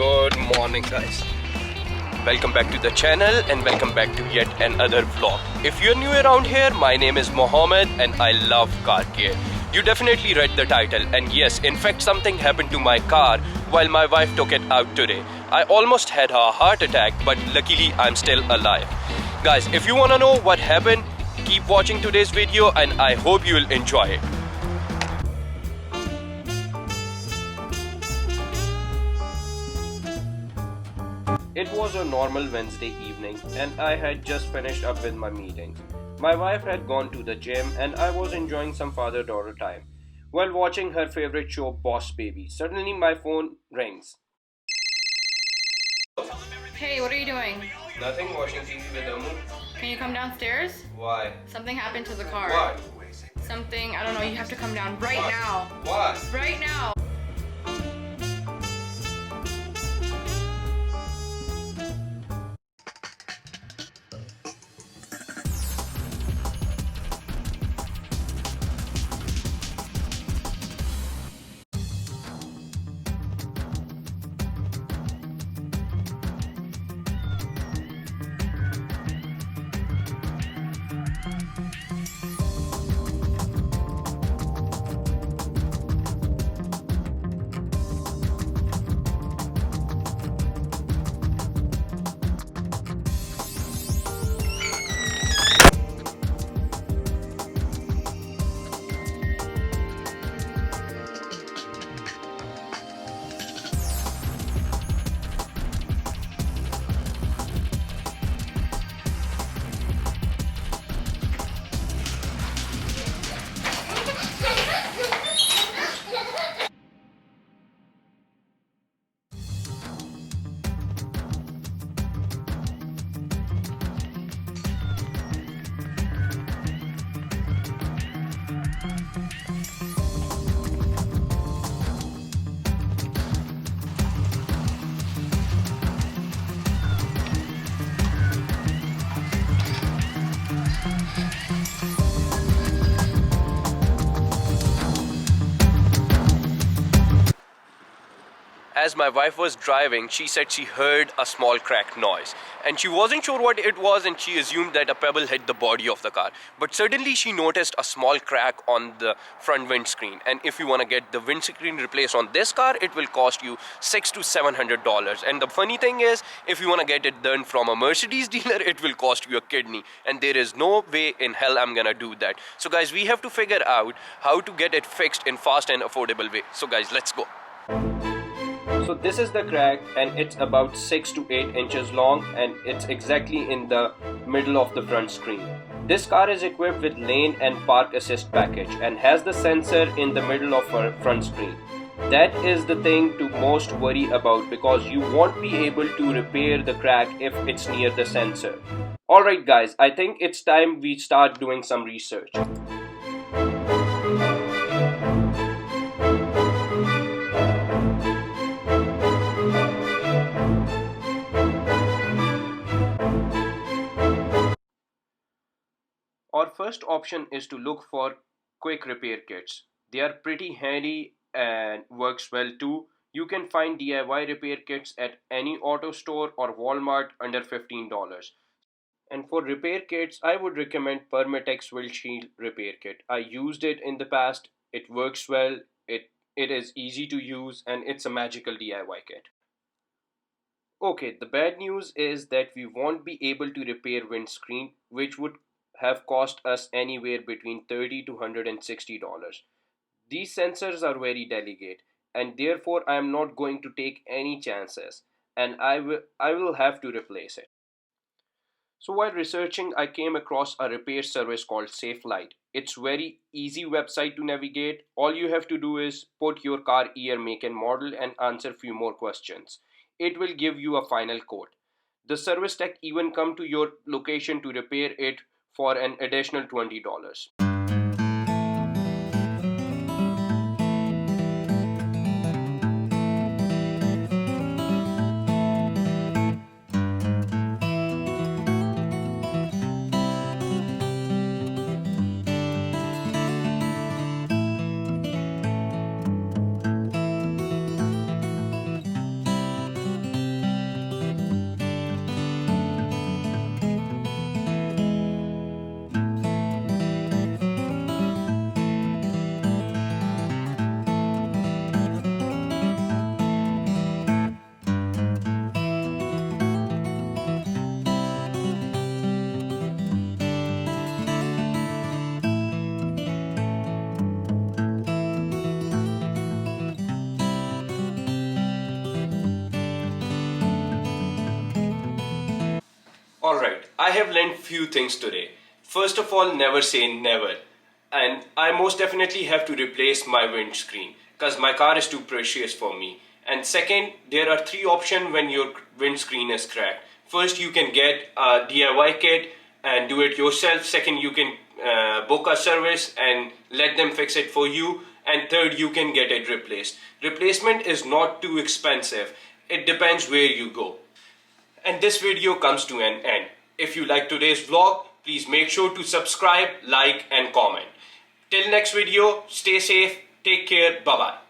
Good morning, guys. Welcome back to the channel and welcome back to yet another vlog. If you're new around here, my name is Mohammed and I love car care. You definitely read the title, and yes, in fact something happened to my car while my wife took it out today. I almost had a heart attack, but luckily I'm still alive. Guys, if you wanna know what happened, keep watching today's video and I hope you'll enjoy it. It was a normal Wednesday evening and I had just finished up with my meetings. My wife had gone to the gym and I was enjoying some father-daughter time. While watching her favorite show Boss Baby, suddenly my phone rings. Hey, what are you doing? Nothing, watching TV with Amu. Can you come downstairs? Why? Something happened to the car. What? Something, I don't know, you have to come down right What? now. What? Right now. As my wife was driving, she said she heard a small crack noise and she wasn't sure what it was and she assumed that a pebble hit the body of the car. But suddenly she noticed a small crack on the front windscreen, and if you want to get the windscreen replaced on this car, it will cost you $600 to $700. And the funny thing is, if you want to get it done from a Mercedes dealer, it will cost you a kidney, and there is no way in hell I'm gonna do that. So guys, we have to figure out how to get it fixed in fast and affordable way. So guys, let's go. So this is the crack and it's about 6 to 8 inches long and it's exactly in the middle of the front screen. This car is equipped with lane and park assist package and has the sensor in the middle of her front screen. That is the thing to most worry about because you won't be able to repair the crack if it's near the sensor. Alright guys, I think it's time we start doing some research. Our first option is to look for quick repair kits. They are pretty handy and works well too. You can find DIY repair kits at any auto store or Walmart under $15. And for repair kits, I would recommend Permatex Windshield repair kit. I used it in the past. It works well. It is easy to use and it's a magical DIY kit. Okay, the bad news is that we won't be able to repair windscreen, which would have cost us anywhere between $30 to $160. These sensors are very delicate and therefore I am not going to take any chances and I will have to replace it. So while researching, I came across a repair service called SafeLight. It's very easy website to navigate. All you have to do is put your car year, make and model and answer few more questions. It will give you a final quote. The service tech even come to your location to repair it for an additional $20. Alright, I have learned few things today. First of all, never say never. And I most definitely have to replace my windscreen because my car is too precious for me. And second, there are three options when your windscreen is cracked. First, you can get a DIY kit and do it yourself. Second, you can book a service and let them fix it for you. And third, you can get it replaced. Replacement is not too expensive. It depends where you go. And this video comes to an end. If you like today's vlog, please make sure to subscribe, like and comment. Till next video, stay safe, take care, bye bye.